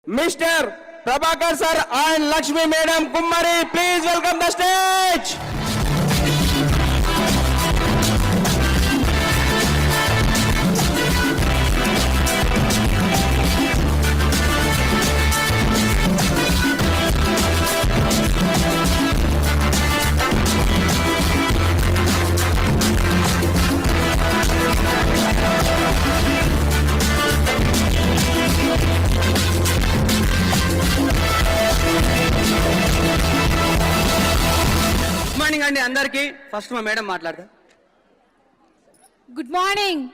Mr. Prabhakar sir and Lakshmi Madam Kummari, please welcome the stage. Good morning అండి అందరికి. First మా madam మాట్లాడతా. Good morning.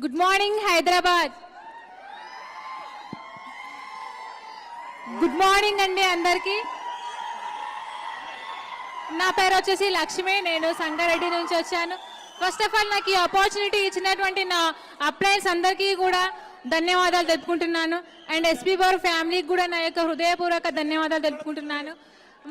Good morning Hyderabad. Good morning అండి అందరికి. నా పేరు వచ్చేసి లక్ష్మి, నేను సంగారెడ్డి నుంచి వచ్చాను. ఫస్ట్ ఆఫ్ ఆల్ నాకు ఈ ఆపర్చునిటీ ఇచ్చినటువంటి నా అప్లయన్స్ అందరికీ కూడా ధన్యవాదాలు తెలుపుకుంటున్నాను. అండ్ ఎస్పీ బార్ ఫ్యామిలీకి కూడా నా యొక్క హృదయపూర్వక ధన్యవాదాలు తెలుపుకుంటున్నాను.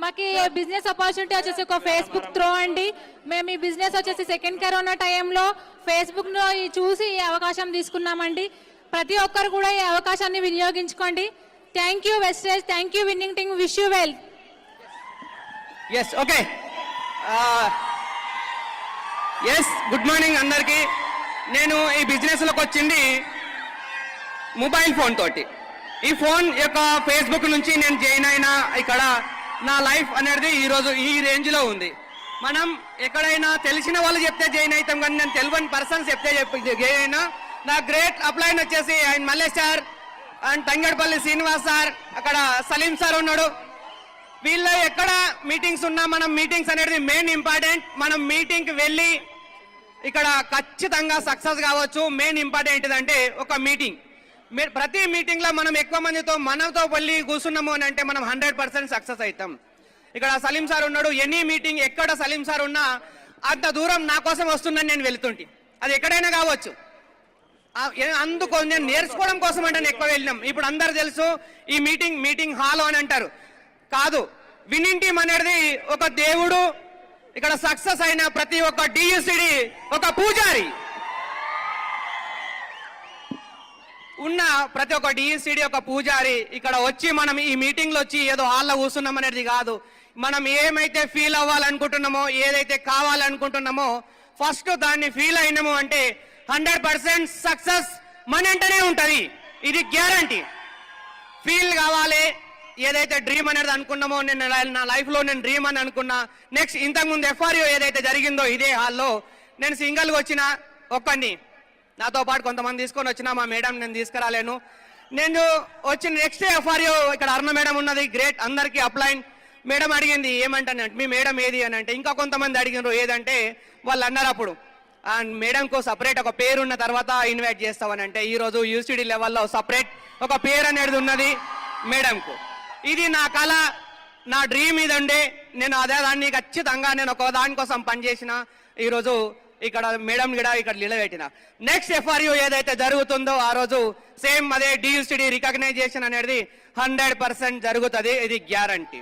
మాకు బిజినెస్ ఆపర్చునిటీ వచ్చేసి ఒక ఫేస్బుక్ త్రో అండి. మేము ఈ బిజినెస్ వచ్చేసి సెకండ్ కరోనా టైంలో ఫేస్బుక్లో చూసి ఈ అవకాశం తీసుకున్నామండి. ప్రతి ఒక్కరు కూడా ఈ అవకాశాన్ని వినియోగించుకోండి. Thank you Vestige, thank you winning team, wish you well. Yes okay. Yes good morning అందరికి. నేను ఈ బిజినెస్లోకి వచ్చింది మొబైల్ ఫోన్ తోటి. ఈ ఫోన్ యొక్క ఫేస్బుక్ నుంచి నేను జాయిన్ అయినా ఇక్కడ నా లైఫ్ అనేది ఈరోజు ఈ రేంజ్లో ఉంది. మనం ఎక్కడైనా తెలిసిన వాళ్ళు చెప్తే జాయిన్ అవుతాం, కానీ నేను తెలియని పర్సన్స్ చెప్తే జాయిన్ అయినా. నా గ్రేట్ అప్లైన్ వచ్చేసి ఆయన Mallesh sir and Thangedupalli Srinivas sir, అక్కడ సలీం సార్ ఉన్నాడు. వీళ్ళ ఎక్కడ మీటింగ్స్ ఉన్నా మనం మీటింగ్స్ అనేది మెయిన్ ఇంపార్టెంట్. మనం మీటింగ్కి వెళ్ళి ఇక్కడ ఖచ్చితంగా సక్సెస్ కావచ్చు. మెయిన్ ఇంపార్టెంట్ ఏంటిదంటే ఒక మీటింగ్. ప్రతి మీటింగ్ లో మనం ఎక్కువ మందితో మనతో వెళ్ళి కూర్చున్నాము అని అంటే మనం 100% సక్సెస్ అవుతాం. ఇక్కడ సలీం సార్ ఉన్నాడు. ఎనీ మీటింగ్ ఎక్కడ సలీం సార్ ఉన్నా అంత దూరం నా కోసం వస్తుందని నేను వెళ్తుంటే, అది ఎక్కడైనా కావచ్చు. అందుకో నేను నేర్చుకోవడం కోసం అంటే నేను ఎక్కువ వెళ్ళినాం. ఇప్పుడు అందరు తెలుసు ఈ మీటింగ్ హాల్ అని అంటారు. కాదు, విన్నింగ్ టీమ్ అనేది ఒక దేవుడు. ఇక్కడ సక్సెస్ అయిన ప్రతి ఒక్క డియూసిడి ఒక పూజారి. ఉన్న ప్రతి ఒక్క డిఎస్సిడి ఒక పూజారి. ఇక్కడ వచ్చి మనం ఈ మీటింగ్లో వచ్చి ఏదో హాల్లో కూర్చున్నాం అనేది కాదు. మనం ఏమైతే ఫీల్ అవ్వాలనుకుంటున్నామో, ఏదైతే కావాలనుకుంటున్నామో ఫస్ట్ దాన్ని ఫీల్ అయినాము అంటే 100% సక్సెస్ మన వెంటనే ఉంటుంది. ఇది గ్యారంటీ. ఫీల్ కావాలి. ఏదైతే డ్రీమ్ అనేది అనుకున్నామో, నేను నా లైఫ్లో నేను డ్రీమ్ అని అనుకున్నా. నెక్స్ట్ ఇంతకుముందు ఎఫ్ఆర్ఓ ఏదైతే జరిగిందో ఇదే హాల్లో నేను సింగిల్గా వచ్చిన ఒక్కడిని, నాతో పాటు కొంతమంది తీసుకొని వచ్చినా. మా మేడం నేను తీసుకురాలేను. నేను వచ్చిన నెక్స్ట్ ఎఫ్ఆర్ఓ ఇక్కడ అరుణ మేడం ఉన్నది, గ్రేట్. అందరికీ అప్లైన్. మేడం అడిగింది ఏమంటానంటే మీ మేడం ఏది అని అంటే, ఇంకా కొంతమంది అడిగినారు ఏదంటే వాళ్ళు అన్నారు అప్పుడు మేడంకు సపరేట్ ఒక పేరు ఉన్న తర్వాత ఇన్వైట్ చేస్తామని అంటే, ఈరోజు యూసిడి లెవెల్లో సపరేట్ ఒక పేరు అనేది ఉన్నది మేడంకు. ఇది నా కళ, నా డ్రీమ్ ఇది ఉండే. నేను అదే దాన్ని ఖచ్చితంగా నేను ఒక దానికోసం పనిచేసిన. ఈరోజు ఇక్కడ మేడం కూడా ఇక్కడ నిలబెట్టిన. నెక్స్ట్ ఎఫ్ఆర్యూ ఏదైతే జరుగుతుందో ఆ రోజు సేమ్ అదే డియూసిడి రికగ్నైజేషన్ అనేది 100% జరుగుతుంది. ఇది గ్యారంటీ.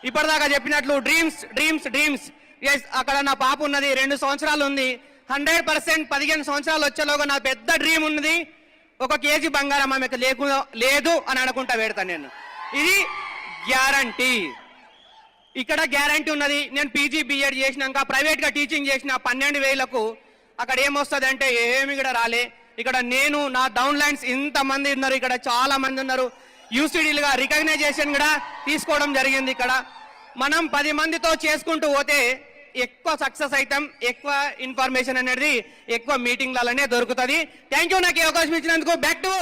ఇప్పటిదాకా చెప్పినట్లు డ్రీమ్స్ డ్రీమ్స్ డ్రీమ్స్. ఎస్, అక్కడ నా పాప ఉన్నది, 2 సంవత్సరాలు ఉంది. 100% 15 సంవత్సరాలు వచ్చేలోగా నా పెద్ద డ్రీమ్ ఉన్నది, 1 కేజీ బంగారం ఆమెకు లేదు అని అనుకుంటా పెడతాను నేను. ఇది గ్యారంటీ. ఇక్కడ గ్యారంటీ ఉన్నది. నేను పీజీ బిఎడ్ చేసినాక ప్రైవేట్గా టీచింగ్ చేసిన 12,000కు అక్కడ ఏమొస్తుంది అంటే ఏమి కూడా రాలే. ఇక్కడ నేను నా డౌన్ లైన్స్ ఇంతమంది ఉన్నారు, ఇక్కడ చాలా మంది ఉన్నారు. యూసిడీలుగా రికగ్నైజేషన్ కూడా తీసుకోవడం జరిగింది. ఇక్కడ మనం 10 మందితో చేసుకుంటూ పోతే ఎక్కువ సక్సెస్ అవుతాం. ఎక్కువ ఇన్ఫర్మేషన్ అనేది ఎక్కువ మీటింగ్లలోనే దొరుకుతుంది. థ్యాంక్ యూ నాకు ఈ అవకాశం ఇచ్చినందుకు. Back to